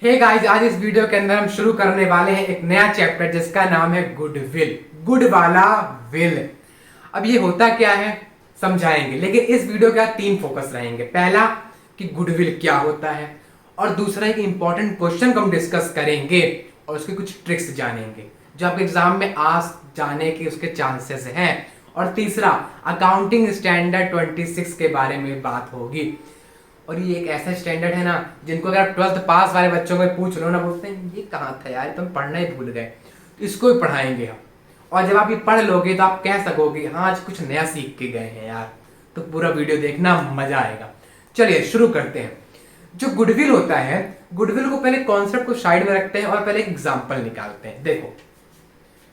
Hey guys, आज इस video के अंदर हम शुरू करने वाले हैं एक नया चैप्टर जिसका नाम है गुडविल। गुड वाला विल। अब ये होता क्या है समझाएंगे, लेकिन इस वीडियो का 3 फोकस रहेंगे। पहला कि गुडविल क्या होता है, और दूसरा एक इंपॉर्टेंट क्वेश्चन को हम डिस्कस करेंगे और उसके कुछ ट्रिक्स जानेंगे जो आपके एग्जाम में आ जाने के उसके चांसेस हैं। और तीसरा अकाउंटिंग स्टैंडर्ड 26 के बारे में बात होगी। और ये एक ऐसा स्टैंडर्ड है ना जिनको अगर आप 12th पास वाले बच्चों को पूछ लो ना, बोलते हैं ये कहाँ था यार, तुम पढ़ना ही भूल गए। तो इसको भी पढ़ाएंगे हम, और जब आप ये पढ़ लोगे तो आप कह सकोगे हाँ आज कुछ नया सीख के गए हैं यार। तो पूरा वीडियो देखना, मजा आएगा। चलिए शुरू करते हैं। जो गुडविल होता है, गुडविल को पहले कॉन्सेप्ट को साइड में रखते हैं और पहले एक एग्जाम्पल निकालते हैं। देखो,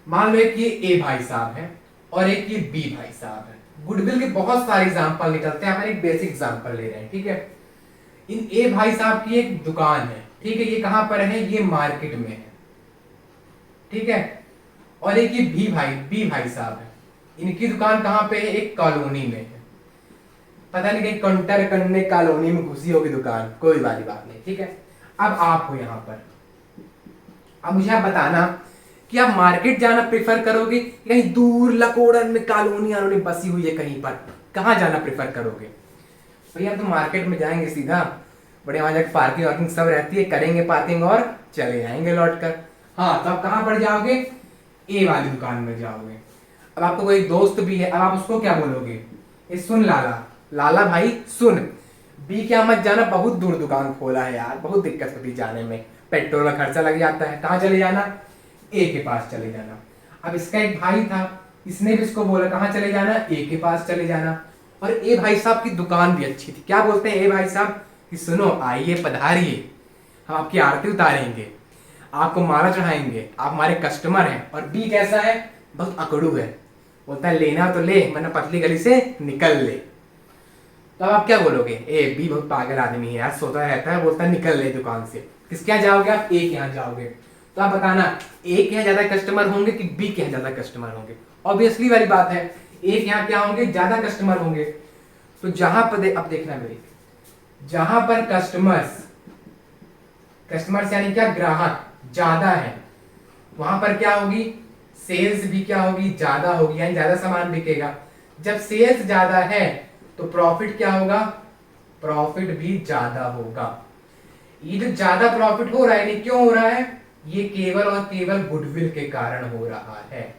मान लो एक ये ए भाई साहब है और एक ये बी भाई साहब है। गुडविल के बहुत सारे एग्जाम्पल निकलते हैं। हम एक बेसिक एग्जाम्पल ले रहे हैं, ठीक है। इन ए भाई साहब की एक दुकान है, ठीक है। ये कहां पर है? ये मार्केट में है, ठीक है। और एक ये बी भाई साहब है, इनकी दुकान कहां पे है? एक कॉलोनी में है। पता नहीं कहीं कंटर करने कॉलोनी में घुसी होगी दुकान, कोई वाली बात नहीं, ठीक है। अब आप हो यहां पर, अब मुझे आप बताना कि आप मार्केट जाना प्रेफर करोगे, कहीं दूर लकोड़न में कॉलोनी बसी हुई है कहीं पर, कहां जाना प्रेफर करोगे? भैया तो मार्केट में जाएंगे सीधा, बड़े वहां जाकर पार्किंग वार्किंग सब रहती है, करेंगे पार्किंग और चले जाएंगे लौट कर। हाँ, तो आप कहां पर जाओगे? ए वाली दुकान में जाओगे। अब आपको कोई दोस्त भी है, अब आप उसको क्या बोलोगे? ये सुन लाला, लाला भाई सुन, बी क्या मत जाना, बहुत दूर दुकान खोला है यार, बहुत दिक्कत होती जाने में, पेट्रोल का खर्चा लग जाता है। कहाँ चले जाना? ए के पास चले जाना। अब इसका एक भाई था, इसने भी इसको बोला कहाँ चले जाना? ए के पास चले जाना। और ए भाई साहब की दुकान भी अच्छी थी। क्या बोलते हैं ए भाई साहब कि सुनो आइए पधारिए, हम आपकी आरती उतारेंगे, आपको माला चढ़ाएंगे, आप हमारे कस्टमर हैं। और बी कैसा है? बहुत अकड़ू है, बोलता है लेना तो ले वरना पतली गली से निकल ले। तो अब आप क्या बोलोगे? ए बी बहुत पागल आदमी है यार, सोता रहता है, बोलता है निकल ले दुकान से। किसके यहाँ जाओगे आप? ए के यहाँ जाओगे। तो आप बताना ए के यहाँ ज्यादा कस्टमर होंगे कि बी के यहाँ ज्यादा कस्टमर होंगे? ऑब्वियसली वाली बात है, एक यहाँ क्या होंगे? ज्यादा कस्टमर होंगे। तो जहां पर अब देखना मेरी, जहां पर कस्टमर्स यानी क्या? ग्राहक ज्यादा है, वहां पर क्या होगी? सेल्स भी क्या होगी? ज्यादा होगी, यानी ज्यादा सामान बिकेगा। जब सेल्स ज्यादा है तो प्रॉफिट क्या होगा? प्रॉफिट भी ज्यादा होगा। ये जो ज्यादा प्रॉफिट हो रहा है, ये क्यों हो रहा है? ये केवल और केवल गुडविल के कारण हो रहा है।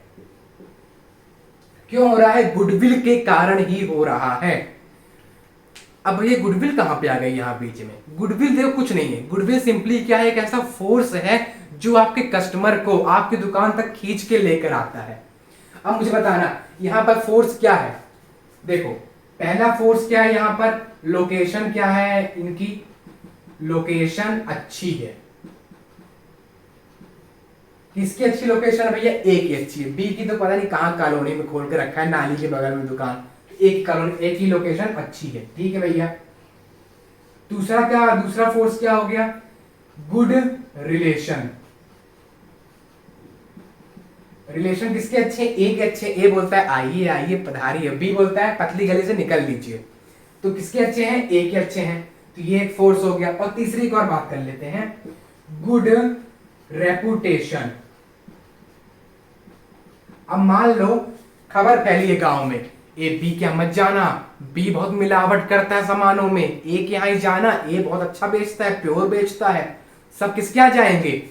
क्यों हो रहा है? गुडविल के कारण ही हो रहा है। अब ये गुडविल कहां पे आ गई यहां बीच में? गुडविल देखो कुछ नहीं है, गुडविल सिंपली क्या है? एक ऐसा फोर्स है जो आपके कस्टमर को आपकी दुकान तक खींच के लेकर आता है। अब मुझे बताना यहां पर फोर्स क्या है। देखो, पहला फोर्स क्या है यहां पर? लोकेशन क्या है इनकी? लोकेशन अच्छी है। किसकी अच्छी लोकेशन है भैया? ए की अच्छी है। बी की तो पता नहीं कहां कॉलोनी में खोल के रखा है, नाली के बगल में दुकान। एक कॉलोनी, एक ही लोकेशन अच्छी है, ठीक है भैया। दूसरा क्या? दूसरा फोर्स क्या हो गया? Good relation. रिलेशन किसके अच्छे? ए के अच्छे। ए बोलता है आइए आइए पधारिए, बी बोलता है पतली गली से निकल लीजिए। तो किसके अच्छे हैं? ए के अच्छे हैं। तो ये एक फोर्स हो गया। और तीसरी एक और बात कर लेते हैं, गुड रेपुटेशन। अब मान लो खबर फैली है गांव में, ए बी के यहाँ मत जाना, बी बहुत मिलावट करता है सामानों में, ए के यहाँ ही जाना, ए बहुत अच्छा बेचता है, प्योर बेचता है। सब किसके यहाँ जाएंगे?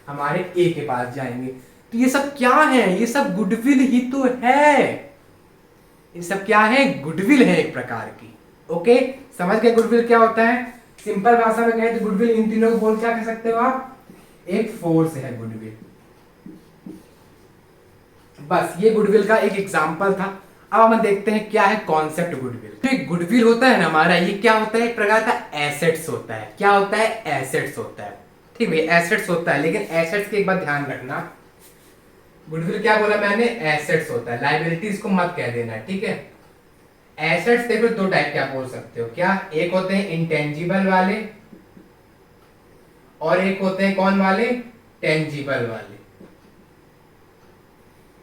हमारे ए के पास जाएंगे। तो ये सब क्या है? ये सब गुडविल ही तो है। ये सब क्या है? गुडविल है एक प्रकार की। ओके, समझ गए गुडविल क्या होता है? सिंपल भाषा में कहें तो गुडविल इन तीनों को बोल क्या कह सकते हो आप? एक फोर्स है गुडविल। बस ये गुडविल का एक एग्जांपल था। अब हम देखते हैं क्या है कॉन्सेप्ट गुडविल। तो गुडविल होता है ना हमारा, ये क्या होता है? एक प्रकार का एसेट्स होता है। क्या होता है? एसेट्स होता है, ठीक है। एसेट्स होता है, लेकिन एसेट्स के एक बात ध्यान रखना, गुडविल क्या बोला मैंने? एसेट्स होता है, लाइबिलिटीज को मत कह देना, ठीक है। एसेट्स देखो दो टाइप के आप बोल सकते हो। क्या? एक होते हैं इंटेंजिबल वाले और एक होते हैं कौन वाले? टेंजिबल वाले।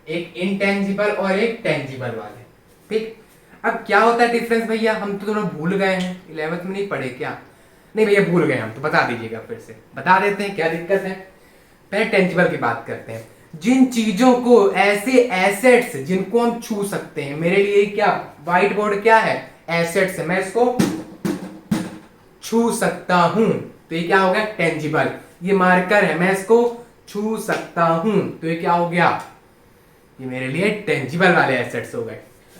एक इंटेंजिबल और एक टेंजिबल वाले, ठीक। अब क्या होता है डिफरेंस भैया? हम तो थोड़ा भूल गए हैं, 11th में नहीं पढ़े क्या? नहीं भैया भूल गए हम, तो बता दीजिएगा, फिर से बता देते हैं, क्या दिक्कत है। पहले टेंजिबल की बात करते हैं। जिन चीजों को, ऐसे एसेट्स जिनको हम छू सकते हैं। मेरे लिए क्या व्हाइट बोर्ड क्या है, एसेट्स है, मैं इसको छू सकता हूं, तो ये क्या हो गया, टेंजिबल। ये मार्कर है, मैं इसको छू सकता हूं, तो ये क्या हो गया, ये मेरे लिए टेंजिबल वाले एसेट्स हो गए।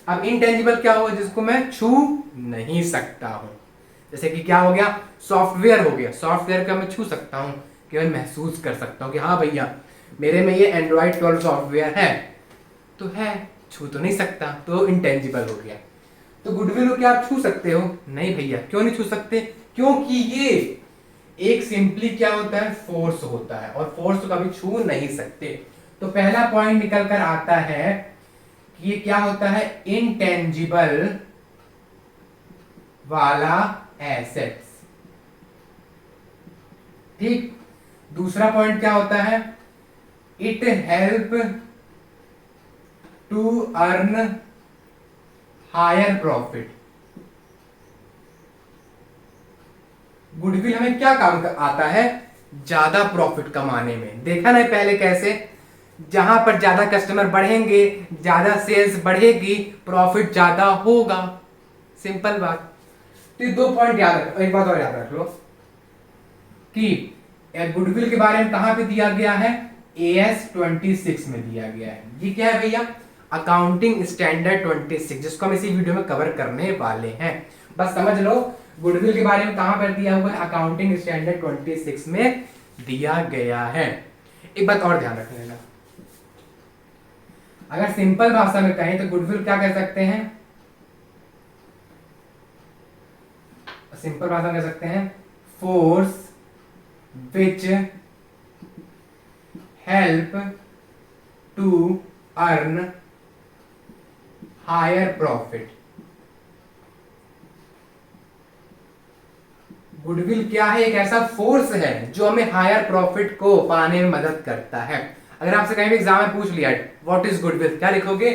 अब इनटेंजिबल क्या होगा, जिसको मैं छू नहीं सकता हूं। जैसे कि क्या हो गया, सॉफ्टवेयर हो गया। सॉफ्टवेयर का मैं छू सकता हूं, केवल महसूस कर सकता हूं कि हाँ भैया मेरे में ये एंड्रॉइड 12 सॉफ्टवेयर है, तो है, छू तो नहीं सकता, तो इनटेंजिबल हो गया। तो गुडविल को क्या आप छू सकते हो, नहीं भैया। क्यों नहीं छू सकते, क्योंकि ये एक सिंपली क्या होता है, फोर्स होता है, और फोर्स को कभी छू नहीं सकते। तो पहला पॉइंट निकल कर आता है कि ये क्या होता है, इनटेंजिबल वाला एसेट्स। ठीक, दूसरा पॉइंट क्या होता है, it help to earn higher profit. Goodwill हमें क्या काम आता है, ज्यादा प्रॉफिट कमाने में। देखा ना पहले कैसे, जहां पर ज्यादा कस्टमर बढ़ेंगे, ज्यादा सेल्स बढ़ेगी, प्रॉफिट ज्यादा होगा, सिंपल बात। तो ये 2 पॉइंट याद रखो। एक बात और याद रख लो कि गुडविल के बारे में कहां पे दिया गया है, AS 26 में दिया गया है। ये क्या है भैया, अकाउंटिंग स्टैंडर्ड 26, जिसको हम इसी वीडियो में कवर करने वाले हैं। बस समझ लो गुडविल के बारे में कहां पर दिया हुआ है, अकाउंटिंग स्टैंडर्ड 26 में दिया गया है। एक बात और ध्यान रख लेना, अगर सिंपल भाषा में कहें तो गुडविल क्या कह सकते हैं, सिंपल भाषा में कह सकते हैं, force which help to earn higher profit. Goodwill क्या है, एक ऐसा फोर्स है जो हमें हायर प्रॉफिट को पाने में मदद करता है। अगर आपसे कहीं भी एग्जाम में पूछ लिया व्हाट इज गुडविल, क्या लिखोगे,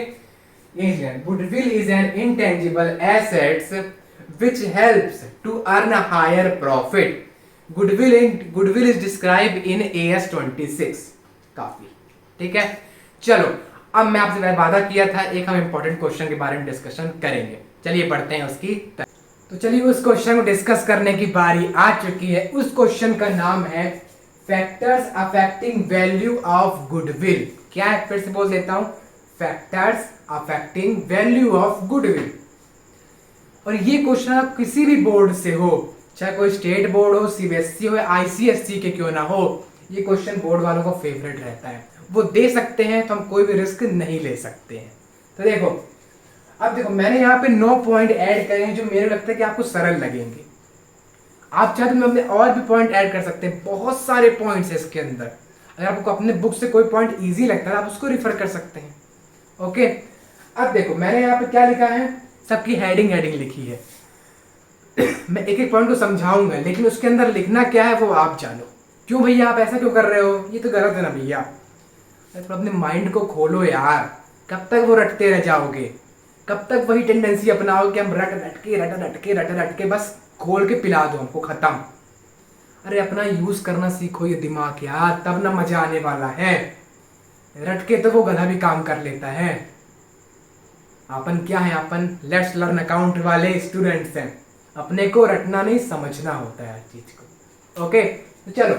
goodwill is an intangible assets which helps to earn higher profit. Goodwill is describe in AS 26। काफी ठीक है। चलो अब मैं आपसे वादा किया था एक हम इंपॉर्टेंट क्वेश्चन के बारे में डिस्कशन करेंगे। चलिए पढ़ते हैं उसकी। तो चलिए उस क्वेश्चन को डिस्कस करने की बारी आ चुकी है। उस क्वेश्चन का नाम है factors affecting value of goodwill. क्या है, फिर से बोल देता हूं, factors affecting value of goodwill. और ये क्वेश्चन आप किसी भी बोर्ड से हो, चाहे कोई स्टेट बोर्ड हो, CBSE हो, ICSE के क्यों ना हो, ये क्वेश्चन बोर्ड वालों का फेवरेट रहता है। वो दे सकते हैं तो हम कोई भी रिस्क नहीं ले सकते हैं। तो देखो, अब देखो मैंने यहाँ पे 9 पॉइंट ऐड करे हैं जो मेरे लगता है कि आपको सरल लगेंगे। आप चाहे तो अपने और भी पॉइंट ऐड कर सकते हैं, बहुत सारे पॉइंट्स है इसके अंदर। अगर आपको अपने बुक से कोई पॉइंट इजी लगता है आप उसको रिफर कर सकते हैं। ओके, अब देखो मैंने यहाँ पे क्या लिखा है, सबकी हेडिंग लिखी है। मैं एक एक पॉइंट को समझाऊंगा, लेकिन उसके अंदर लिखना क्या है वो आप जानो। क्यों भैया आप ऐसा क्यों कर रहे हो, ये तो गलत है ना भैया। तो अपने माइंड को खोलो यार, कब तक वो रटते रह जाओगे, कब तक वही टेंडेंसी अपनाओ कि हम रट के बस खोल के पिला दो हमको, खत्म। अरे अपना यूज करना सीखो ये दिमाग यार, तब ना मजा आने वाला है। रट के तो वो गधा भी काम कर लेता है। अपन क्या है, अपन लेट्स लर्न अकाउंट वाले स्टूडेंट्स हैं। अपने को रटना नहीं समझना होता है हर चीज को। ओके, तो चलो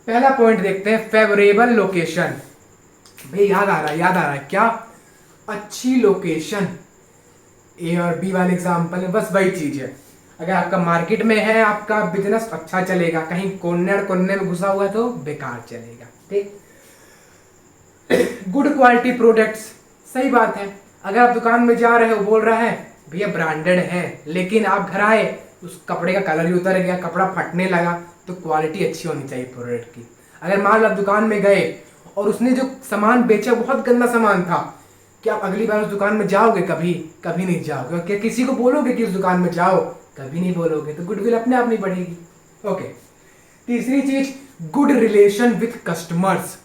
पहला पॉइंट देखते हैं, फेवरेबल लोकेशन। भाई याद आ रहा है क्या, अच्छी लोकेशन। A और B वाले एग्जाम्पल में बस वही चीज है। अगर आपका मार्केट में है, आपका बिजनेस अच्छा चलेगा, कहीं कोने में घुसा हुआ तो बेकार चलेगा। ठीक, गुड क्वालिटी प्रोडक्ट्स, सही बात है। अगर आप दुकान में जा रहे हो, बोल रहा है भैया ब्रांडेड है, लेकिन आप घर आए उस कपड़े का कलर ही उतर गया, कपड़ा फटने लगा, तो क्वालिटी अच्छी होनी चाहिए प्रोडक्ट की। अगर मान लो आप दुकान में गए और उसने जो सामान बेचा बहुत गंदा सामान था, क्या आप अगली बार उस दुकान में जाओगे, कभी नहीं जाओगे। क्या किसी को बोलोगे कि उस दुकान में जाओ, कभी नहीं बोलोगे। तो गुडविल अपने आप नहीं बढ़ेगी। ओके, तीसरी चीज, गुड रिलेशन विथ कस्टमर्स।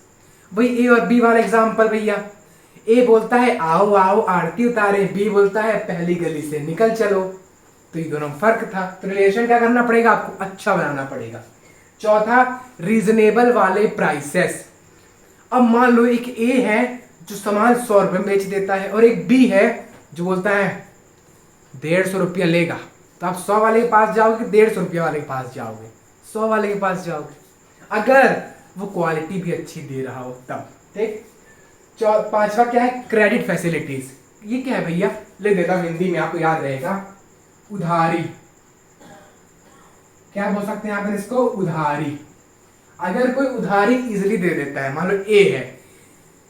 वही A और B वाला एग्जाम्पल भैया। A बोलता है आओ आओ आरती उतारे, B बोलता है पहली गली से निकल चलो। तो ये दोनों में फर्क था, तो रिलेशन क्या करना पड़ेगा आपको, अच्छा बनाना पड़ेगा। चौथा, रीजनेबल वाले प्राइसेस। अब मान लो एक ए है जो सामान 100 रुपए में बेच देता है और एक बी है जो बोलता है 150 रुपया लेगा, तो आप 100 वाले के पास जाओगे, 150 रुपया वाले के पास जाओगे, 100 वाले के पास जाओगे, अगर वो क्वालिटी भी अच्छी दे रहा हो तब। ठीक। पांचवा क्या है, क्रेडिट फैसिलिटीज। ये क्या है भैया, ले देता हूं हिंदी में, आपको याद रहेगा, उधारी। क्या बोल सकते हैं आप इसको, उधारी। अगर कोई उधारी इजिली दे देता है, मान लो ए है,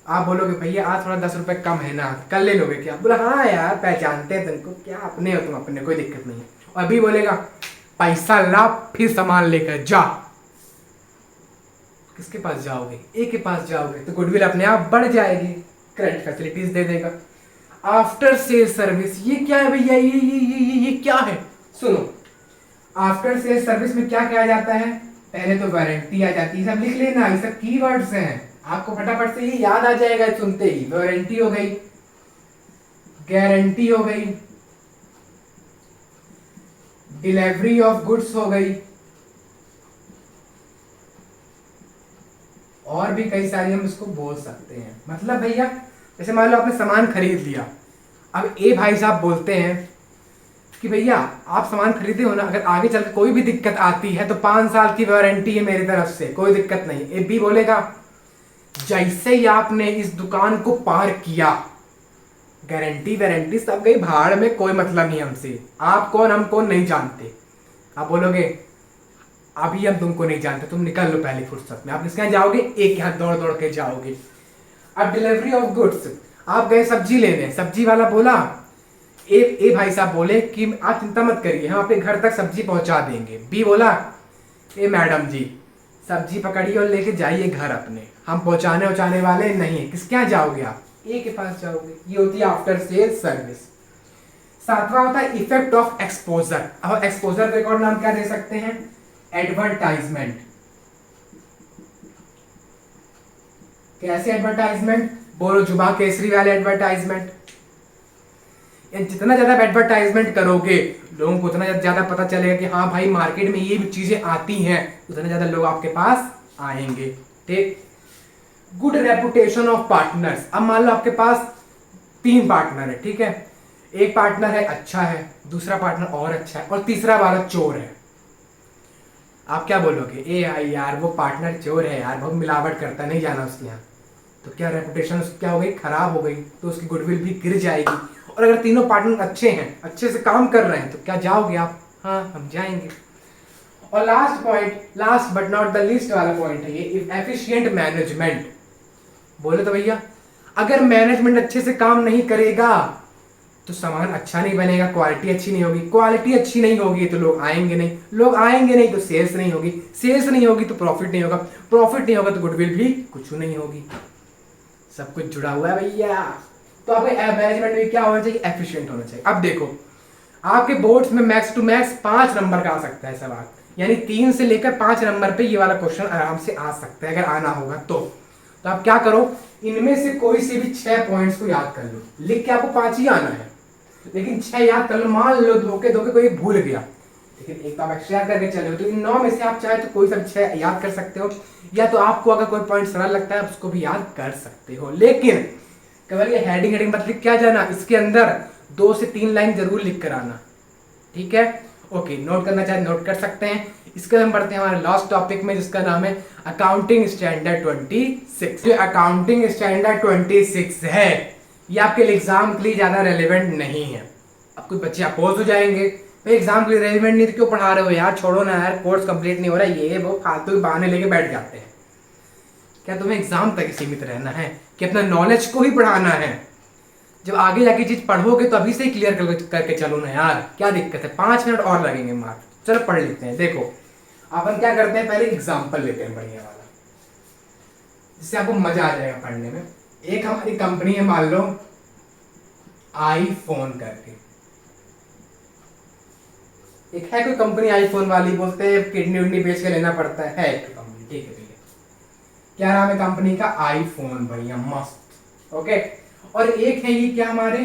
आप बोलोगे भैया आज थोड़ा 10 रुपए कम है ना, कल ले लोगे क्या, बोला हाँ यार पहचानते हैं तुमको, क्या अपने हो तुम अपने, कोई दिक्कत नहीं है। और अभी बोलेगा पैसा ला फिर सामान लेकर जा, किसके पास जाओगे, ए के पास जाओगे, तो गुडविल अपने आप बढ़ जाएगी, क्रेडिट फैसिलिटीज दे देगा। आफ्टर सेल सर्विस, ये क्या है भैया, ये क्या है, सुनो। आफ्टर सेल सर्विस में क्या किया जाता है, पहले तो वारंटी आ जाती है, सब लिख लेना, ये सब कीवर्ड्स हैं, आपको फटाफट से ये याद आ जाएगा सुनते ही। वारंटी हो गई, गारंटी हो गई, डिलीवरी ऑफ गुड्स हो गई, और भी कई सारी हम इसको बोल सकते हैं। मतलब भैया जैसे मान लो आपने सामान खरीद लिया, अब ए भाई साहब बोलते हैं कि भैया आप सामान खरीदे हो ना, अगर आगे चल के कोई भी दिक्कत आती है तो 5 साल की वारंटी है मेरी तरफ से, कोई दिक्कत नहीं। ए बी बोलेगा जैसे ही आपने इस दुकान को पार किया, गारंटी वारंटी सब गई भाड़ में, कोई मतलब नहीं हमसे, आप कौन हम कौन नहीं जानते। आप बोलोगे अभी हम तुमको नहीं जानते, तुम निकल लो पहली फुर्सत में, आप किसके यहाँ जाओगे, एक यहाँ दौड़ दौड़ के जाओगे। अब डिलीवरी ऑफ गुड्स, आप गए सब्जी लेने, सब्जी वाला बोला, ए भाई साहब बोले कि आप चिंता मत करिए हम आपके घर तक सब्जी पहुंचा देंगे। बी बोला ए मैडम जी सब्जी पकड़िए और लेके जाइए घर अपने, हम पहुंचाने उचाने वाले नहीं है, किसके यहाँ जाओगे आप, ए के पास जाओगे। ये होती है आफ्टर सेल सर्विस। सातवां होता है इफेक्ट ऑफ एक्सपोजर। अब एक्सपोजर का एक और नाम क्या दे सकते हैं, एडवर्टाइजमेंट। कैसे एडवर्टाइजमेंट, बोलो जुबा केसरी वाले एडवर्टाइजमेंट। जितना ज्यादा एडवर्टाइजमेंट करोगे लोगों को उतना ज्यादा पता चलेगा कि हाँ भाई मार्केट में ये भी चीजें आती हैं, उतने ज्यादा लोग आपके पास आएंगे। ठीक। Good reputation of partners. अब मान लो आपके पास 3 पार्टनर है, ठीक है, एक पार्टनर है अच्छा है, दूसरा पार्टनर और अच्छा है, और तीसरा वाला चोर है। आप क्या बोलोगे, ए यार वो पार्टनर चोर है यार, बहुत मिलावट करता है, नहीं जाना उसके यहाँ। तो क्या रेपुटेशन क्या हो गई, खराब हो गई, तो उसकी गुडविल भी गिर जाएगी। और अगर तीनों पार्टनर अच्छे हैं, अच्छे से काम कर रहे हैं, तो क्या जाओगे आप, हाँ हम जाएंगे। और last point, last but not the least वाला पॉइंट है ये, एफिशिएंट मैनेजमेंट। बोले तो भैया अगर मैनेजमेंट अच्छे से काम नहीं करेगा तो सामान अच्छा नहीं बनेगा, क्वालिटी अच्छी नहीं होगी, क्वालिटी अच्छी नहीं होगी तो लोग आएंगे नहीं, लोग आएंगे नहीं तो सेल्स नहीं होगी, सेल्स नहीं होगी तो प्रॉफिट नहीं होगा, प्रॉफिट नहीं होगा तो गुडविल भी कुछ नहीं होगी। सब कुछ जुड़ा हुआ है भैया। तो आपके मैनेजमेंट में क्या होना चाहिए, एफिशिएंट होना चाहिए। अब देखो आपके बोर्ड्स में मैक्स टू मैक्स 5 नंबर का आ सकता है सवाल, यानी 3 से लेकर 5 नंबर पे ये वाला क्वेश्चन आराम से आ सकता है अगर आना होगा तो आप क्या करो, इनमें से कोई से भी 6 पॉइंट्स को याद कर लो, लिख के आपको 5 ही आना है, लेकिन 6 याद कर लो। मान लो धोखे कोई भूल गया, लेकिन एक तो आप एक्स्ट्रा याद करके चले हो, तो इन 9 में से आप चाहे तो कोई सा 6 याद कर सकते हो, या तो आपको अगर कोई पॉइंट सरल लगता है उसको भी याद कर सकते हो। लेकिन केवल ये हेडिंग मत लिख के आ जाना, इसके अंदर 2 से 3 लाइन जरूर लिख कर आना, ठीक है। ओके, नोट करना चाहे नोट कर सकते हैं। इसके हम बढ़ते हैं हमारे लास्ट टॉपिक में, जिसका नाम है अकाउंटिंग स्टैंडर्ड 26। जो अकाउंटिंग स्टैंडर्ड 26 है ये आपके एग्जाम के लिए ज्यादा रेलिवेंट नहीं है। अब कुछ बच्चे अपोज हो जाएंगे, भाई एग्जाम के लिए रेलिवेंट नहीं तो क्यों पढ़ा रहे हो यार, छोड़ो ना यार, कोर्स कंप्लीट नहीं हो रहा, ये वो फालतू बहाने लेके बैठ जाते हैं। क्या तुम्हें एग्जाम तक सीमित रहना है कि अपना नॉलेज को ही पढ़ाना है? जब आगे जाके चीज पढ़ोगे तो अभी से ही क्लियर करके चलो ना यार, क्या दिक्कत है, 5 मिनट और लगेंगे मार्क। चलो पढ़ लेते हैं। देखो अपन क्या करते हैं, पहले एग्जाम्पल लेते हैं बढ़िया वाला, जिससे आपको मजा आ जाएगा पढ़ने में। एक हमारी कंपनी है, मान लो आईफोन करके, एक है कोई कंपनी आईफोन वाली, बोलते हैं किडनी उडनी बेच के लेना पड़ता है एक कंपनी, ठीक है भैया, क्या नाम है कंपनी का, आईफोन, बढ़िया मस्त, ओके। और एक है ये क्या हमारे,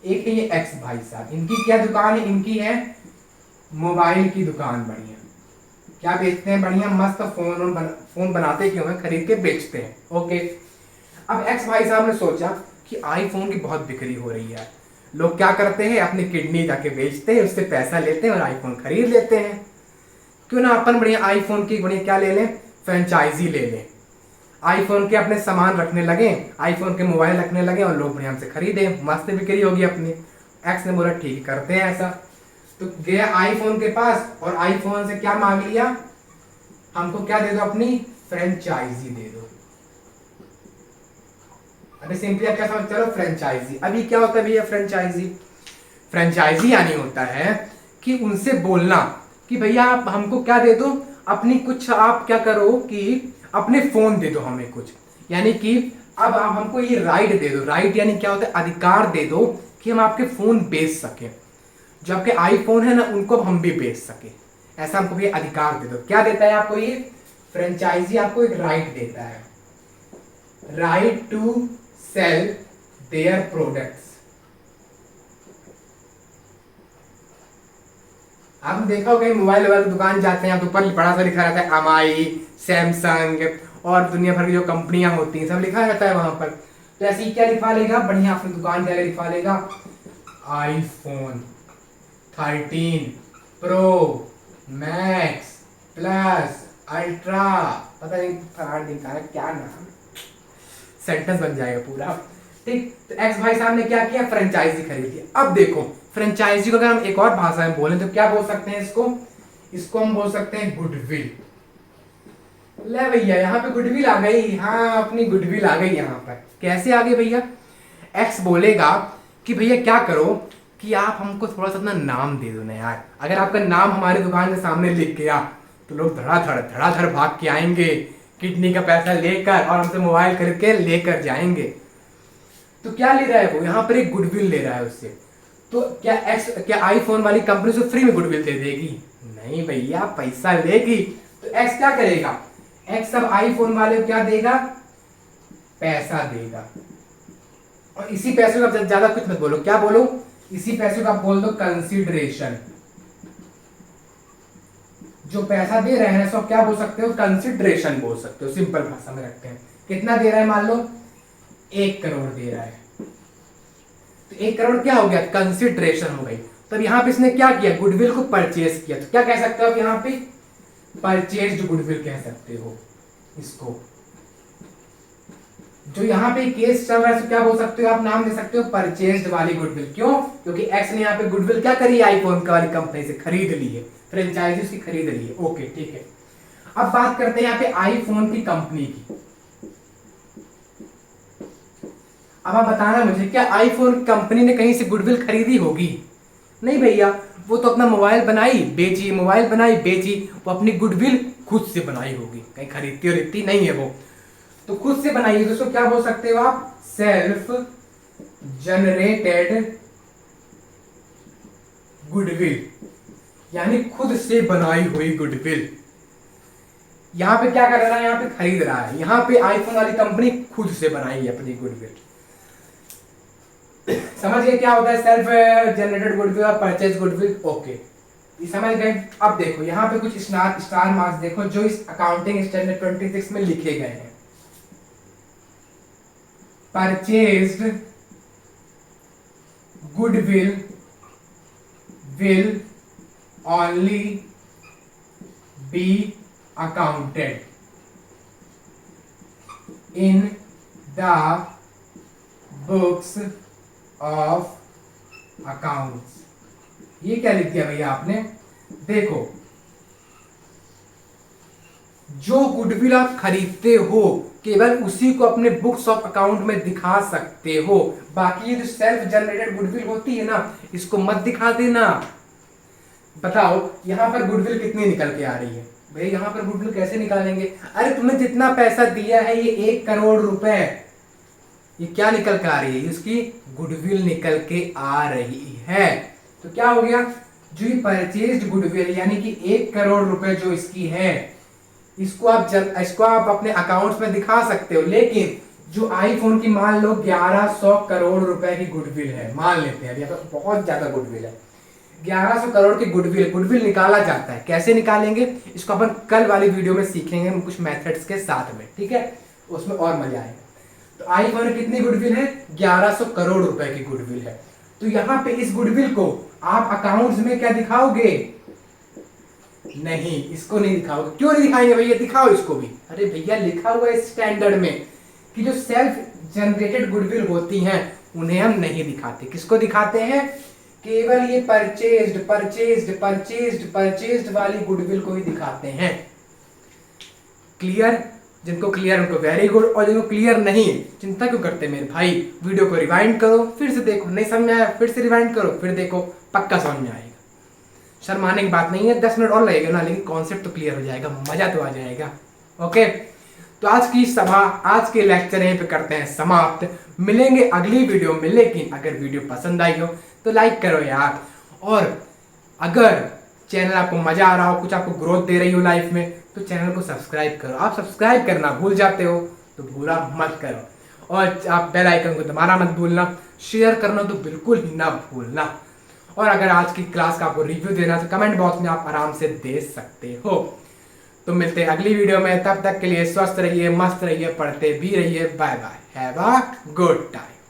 एक है ये एक्स भाई साहब, इनकी क्या दुकान है, इनकी है मोबाइल की दुकान बढ़िया, क्या बेचते हैं, बढ़िया मस्त फोन बनाते क्यों हैं, खरीद के बेचते हैं। ओके, अब एक्स भाई साहब ने सोचा कि आईफोन की बहुत बिक्री हो रही है, लोग क्या करते हैं, अपनी किडनी जाके बेचते हैं, उससे पैसा लेते हैं और आईफोन खरीद लेते हैं। क्यों ना अपन बढ़िया आईफोन की बढ़िया क्या ले लें, फ्रेंचाइजी ले लें, आईफोन के अपने सामान रखने लगे, आईफोन के मोबाइल रखने लगे और लोग बढ़िया हमसे खरीदे, मस्त बिक्री होगी अपनी। एक्स ने बोला ठीक करते हैं ऐसा। तो गया आईफोन के पास और आईफोन से क्या मांग लिया, हमको क्या दे दो, अपनी फ्रेंचाइजी दे दो। अभी सिंपली आप क्या समझ, चलो फ्रेंचाइजी। अभी क्या होता है भैया फ्रेंचाइजी, फ्रेंचाइजी यानी होता है कि उनसे बोलना कि भैया आप हमको क्या दे दो, अपनी कुछ आप क्या करो कि अपने फोन दे दो हमें कुछ, यानी कि अब आप हमको ये राइट दे दो। राइट यानी क्या होता है, अधिकार दे दो कि हम आपके फोन बेच सके, जो आपके आईफोन है ना उनको हम भी बेच सके, ऐसा हमको ये अधिकार दे दो। क्या देता है आपको ये फ्रेंचाइजी, आपको एक राइट देता है, right to sell their products. आपने देखा होगा मोबाइल वाली दुकान जाते हैं तो ऊपर बड़ा सा लिखा रहता है एमआई, सैमसंग और दुनिया भर की जो कंपनियां होती हैं सब लिखा रहता है वहां पर। तो ऐसे ही क्या लिखवा लेगा, बढ़िया अपनी दुकान जाकर लिखवा लेगा iPhone 13 pro max plus ultra, पता नहीं क्या नाम, सेंटेंस बन जाएगा पूरा। ठीक, तो एक्स भाई साहब ने क्या किया, फ्रेंचाइजी खरीद लिया। अब देखो फ्रेंचाइजी को अगर हम एक और भाषा में बोलें तो क्या बोल सकते हैं इसको हम बोल सकते हैं गुडविल। ले भैया यहाँ पे गुडविल आ गई, हाँ अपनी गुडविल आ गई यहाँ पर। कैसे आ गई भैया, एक्स बोलेगा कि भैया क्या करो कि आप हमको थोड़ा सा अपना नाम दे दो ना यार, अगर आपका नाम हमारी दुकान के सामने लिख गया तो लोग धड़ाधड़ भाग के आएंगे किडनी का पैसा लेकर और हमसे मोबाइल खरीद के लेकर जाएंगे। तो क्या ले रहा है वो, यहाँ पर एक गुडविल ले रहा है उससे। तो क्या आईफोन वाली कंपनी से फ्री में गुडविल दे देगी, नहीं भैया पैसा लेगी। तो एक्स क्या करेगा, एक्स अब आईफोन वाले को क्या देगा, पैसा देगा। और इसी पैसे को आप ज्यादा कुछ मत बोलो, क्या बोलो, इसी पैसे को आप बोल दो कंसिडरेशन। जो पैसा दे रहे हैं सो क्या बोल सकते हो, कंसिडरेशन बोल सकते हो, सिंपल भाषा में रखते हैं। कितना दे रहा है, मान लो 1 करोड़ दे रहा है, तो 1 करोड़ क्या हो गया, कंसिडरेशन हो गई। तब यहाँ पे इसने क्या किया, गुडविल को परचेज किया। तो क्या कह सकते हो आप यहाँ पे, परचेज गुडविल कह सकते हो इसको। जो यहाँ पे केस चल रहा है क्या बोल सकते हो आप, नाम दे सकते हो परचेज्ड वाली गुडविल। क्यों, क्योंकि एक्स ने यहाँ पे गुडविल क्या करी, आईफोन वाली कंपनी से खरीद ली है, फ्रेंचाइजी उसकी खरीद ली है। ओके ठीक है, अब बात करते हैं यहाँ पे आईफोन की कंपनी की। अब आप बताना मुझे, क्या आईफोन कंपनी ने कहीं से गुडविल खरीदी होगी, नहीं भैया, वो तो अपना मोबाइल बनाई बेची, मोबाइल बनाई बेची, वो अपनी गुडविल खुद से बनाई होगी, कहीं खरीदती और इतनी नहीं है वो, तो खुद से बनाई है। दोस्तों क्या बोल सकते हो आप, सेल्फ जनरेटेड गुडविल, यानी खुद से बनाई हुई गुडविल। यहां पे क्या कर रहा है, यहां पे खरीद रहा है, यहां पे आईफोन वाली कंपनी खुद से बनाई है अपनी गुडविल। समझ गए क्या होता है सेल्फ जनरेटेड गुडविल और परचेज गुडविल। ओके ये समझ गए। अब देखो यहाँ पे कुछ स्टार मार्क्स देखो जो इस अकाउंटिंग स्टैंडर्ड 26 में लिखे गए हैं। Purchased goodwill will only B accounted in the books of accounts. ये क्या लिख दिया भैया आपने, देखो जो गुडविल आप खरीदते हो केवल उसी को अपने बुक्स ऑफ अकाउंट में दिखा सकते हो, बाकी ये जो सेल्फ जनरेटेड गुडविल होती है ना इसको मत दिखा देना। बताओ यहां पर गुडविल कितनी निकल के आ रही है भाई, यहां पर गुडविल कैसे निकालेंगे, अरे तुमने जितना पैसा दिया है ये 1 करोड़ रुपए, ये क्या निकल के आ रही है, इसकी गुडविल निकल के आ रही है। तो क्या हो गया, जो ये परचेज्ड गुडविल यानी कि 1 करोड़ रुपए जो इसकी है इसको आप अपने अकाउंट्स में दिखा सकते हो, लेकिन जो आईफोन की मान लो 1100 करोड़ रुपए की गुडविल है, मान लेते हैं अभी बहुत ज्यादा गुडविल है, 1100 करोड़ की गुडविल, गुडविल निकाला जाता है। कैसे निकालेंगे इसको अपन कल वाली वीडियो में सीखेंगे कुछ मेथड्स के साथ में, ठीक है, उसमें और मजा आएगा। तो आईफोन में कितनी गुडविल है? 1100 करोड़ रुपए की गुडविल है। तो यहाँ पे इस गुडविल को आप अकाउंट्स में क्या दिखाओगे? नहीं, इसको नहीं दिखाओगे। क्यों नहीं दिखाएंगे भैया? दिखाओ इसको भी। अरे भैया लिखा हुआ है स्टैंडर्ड में कि जो सेल्फ जनरेटेड गुडविल होती हैं उन्हें हम नहीं दिखाते। किसको दिखाते हैं? केवल ये परचेज्ड परचेज्ड परचेज्ड परचेज्ड वाली गुडविल को ही दिखाते हैं। क्लियर? जिनको क्लियर उनको वेरी गुड, और जिनको क्लियर नहीं है चिंता क्यों करते मेरे भाई, वीडियो को रिवाइंड करो, फिर से देखो, नहीं समझ में आया फिर से रिवाइंड करो, फिर देखो, पक्का समझ में आएगा। शर्माने की बात नहीं है, 10 मिनट और लगेगा ना, लेकिन कॉन्सेप्ट तो क्लियर हो जाएगा, मजा तो आ जाएगा। ओके, तो आज की सभा, आज के लेक्चर यहीं पे करते हैं समाप्त। मिलेंगे अगली वीडियो में, लेकिन अगर वीडियो पसंद आई हो तो लाइक करो यार, और अगर चैनल आपको मजा आ रहा हो, कुछ आपको ग्रोथ दे रही हो लाइफ में, तो चैनल को सब्सक्राइब करो। आप सब्सक्राइब करना भूल जाते हो तो भूला मत करो, और आप बेल आइकन को दबाना मत भूलना, शेयर करना तो बिल्कुल ही ना भूलना। और अगर आज की क्लास का आपको रिव्यू देना तो कमेंट बॉक्स में आप आराम से दे सकते हो। तो मिलते हैं अगली वीडियो में, तब तक के लिए स्वस्थ रहिए, मस्त रहिए, पढ़ते भी रहिए। Bye bye, have a good time.